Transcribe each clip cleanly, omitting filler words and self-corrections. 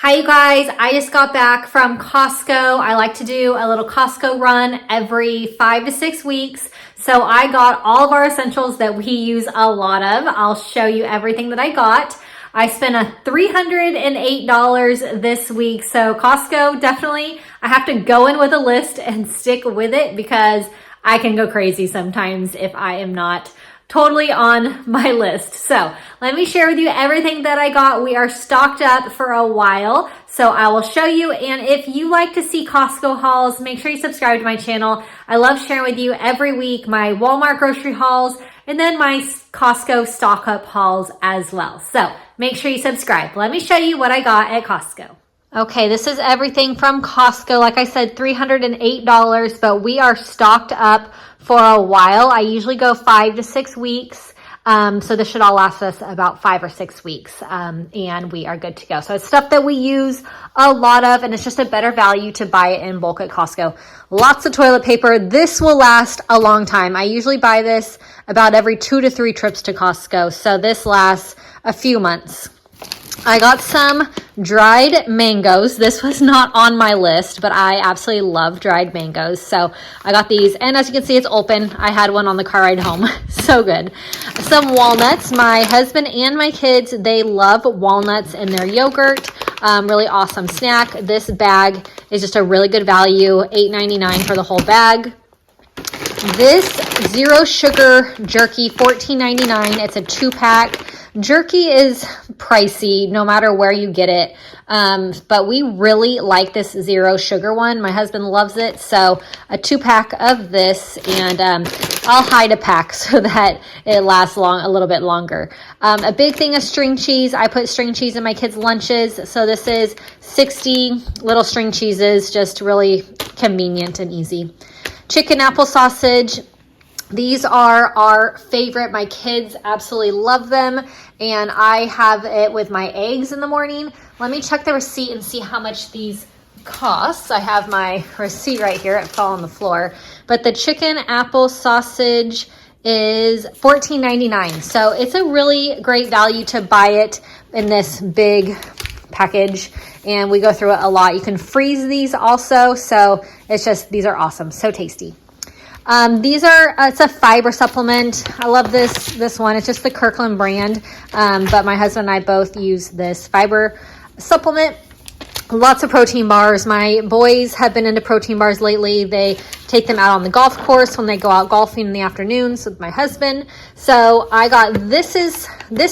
Hi you guys, I just got back from Costco. I like to do a little Costco run every 5 to 6 weeks. So I got all of our essentials that we use a lot of. I'll show you everything that I got. I spent $308 this week. So Costco, definitely, I have to go in with a list and stick with it because I can go crazy sometimes if I am not totally on my list. So let me share with you everything that I got. We are stocked up for a while, so I will show you. And if you like to see Costco hauls, make sure you subscribe to my channel. I love sharing with you every week my Walmart grocery hauls and then my Costco stock up hauls as well. So make sure you subscribe. Let me show you what I got at Costco. Okay, this is everything from Costco. Like I said, $308, but we are stocked up for a while. I usually go 5 to 6 weeks. So this should all last us about 5 or 6 weeks. And we are good to go. So it's stuff that we use a lot of, and it's just a better value to buy it in bulk at Costco. Lots of toilet paper. This will last a long time. I usually buy this about every 2 to 3 trips to Costco. So this lasts a few months. I got some dried mangoes. This was not on my list, but I absolutely love dried mangoes. So I got these, and as you can see, it's open. I had one on the car ride home. So good. Some walnuts. My husband and my kids, they love walnuts in their yogurt. Really awesome snack. This bag is just a really good value, $8.99 for the whole bag. This zero sugar jerky, $14.99. It's a 2-pack. Jerky is pricey no matter where you get it, but we really like this zero sugar one. My husband loves it, so a 2-pack of this, and I'll hide a pack so that it lasts a little bit longer. A big thing of string cheese. I put string cheese in my kids' lunches, so this is 60 little string cheeses, just really convenient and easy. Chicken apple sausage. These are our favorite. My kids absolutely love them, and I have it with my eggs in the morning. Let me check the receipt and see how much these cost. I have my receipt right here. It fell on the floor. But the chicken apple sausage is $14.99. So it's a really great value to buy it in this big package, and we go through it a lot. You can freeze these also, so it's just, these are awesome, so tasty. These are, it's a fiber supplement. I love this one. It's just the Kirkland brand, but my husband and I both use this fiber supplement. Lots of protein bars. My boys have been into protein bars lately. They take them out on the golf course when they go out golfing in the afternoons with my husband. So I got this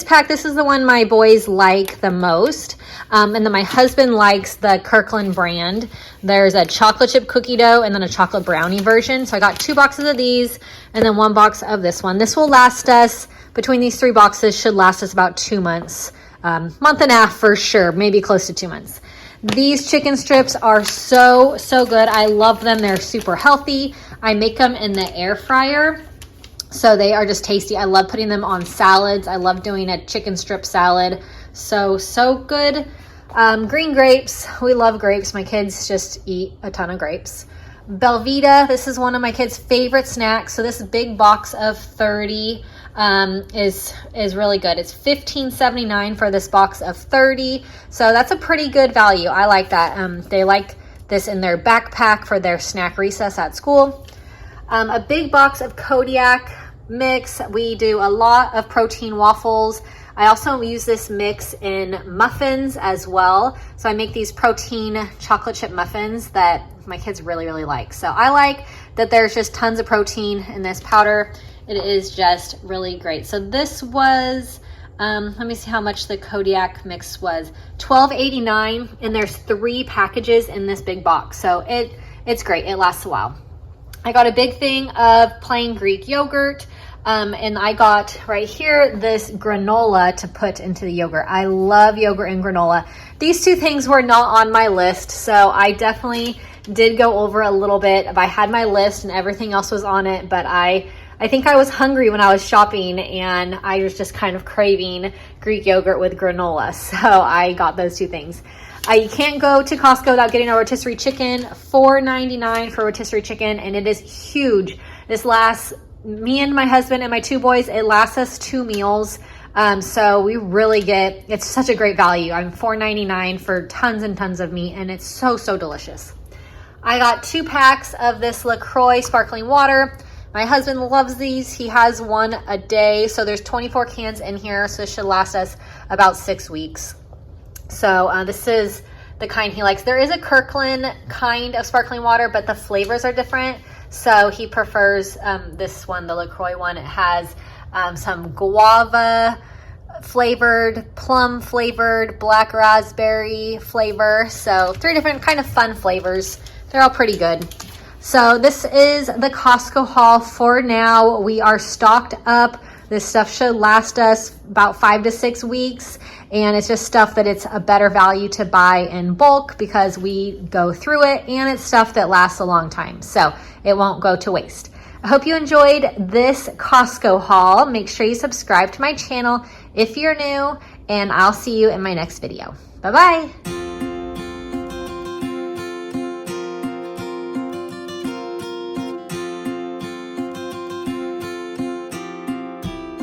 pack. This is the one my boys like the most. And then my husband likes the Kirkland brand. There's a chocolate chip cookie dough and then a chocolate brownie version. So I got 2 boxes of these and then 1 box of this one. This will last us, between these 3 boxes, should last us about 2 months. Month and a half for sure, maybe close to 2 months. These chicken strips are so good. I love them. They're super healthy. I make them in the air fryer, so they are just tasty. I love putting them on salads. I love doing a chicken strip salad. So good. Green grapes. We love grapes. My kids just eat a ton of grapes. Belvita. This is one of my kids' favorite snacks. So this big box of 30 is really good. It's $15.79 for this box of 30. So that's a pretty good value. I like that. They like this in their backpack for their snack recess at school. A big box of Kodiak mix. We do a lot of protein waffles. I also use this mix in muffins as well. So I make these protein chocolate chip muffins that my kids really like. So I like that there's just tons of protein in this powder. It is just really great. So this was, let me see how much the Kodiak mix was. $12.89, and there's 3 packages in this big box. So it's great. It lasts a while. I got a big thing of plain Greek yogurt. And I got right here this granola to put into the yogurt. I love yogurt and granola. These 2 things were not on my list, so I definitely did go over a little bit. I had my list and everything else was on it, but I think I was hungry when I was shopping, and I was just kind of craving Greek yogurt with granola, so I got those 2 things. You can't go to Costco without getting a rotisserie chicken. $4.99 for rotisserie chicken, and it is huge. This lasts me and my husband and my 2 boys. It lasts us 2 meals. So we really get, it's such a great value. I'm $4.99 for tons and tons of meat, and it's so, so delicious. I got 2 packs of this LaCroix sparkling water. My husband loves these. He has one a day. So there's 24 cans in here. So this should last us about 6 weeks. So this is the kind he likes. There is a Kirkland kind of sparkling water, but the flavors are different. So he prefers this one, the LaCroix one. It has some guava flavored, plum flavored, black raspberry flavor. So 3 different kind of fun flavors. They're all pretty good. So this is the Costco haul for now. We are stocked up. This stuff should last us about 5 to 6 weeks. And it's just stuff that it's a better value to buy in bulk because we go through it, and it's stuff that lasts a long time. So it won't go to waste. I hope you enjoyed this Costco haul. Make sure you subscribe to my channel if you're new, and I'll see you in my next video. Bye-bye.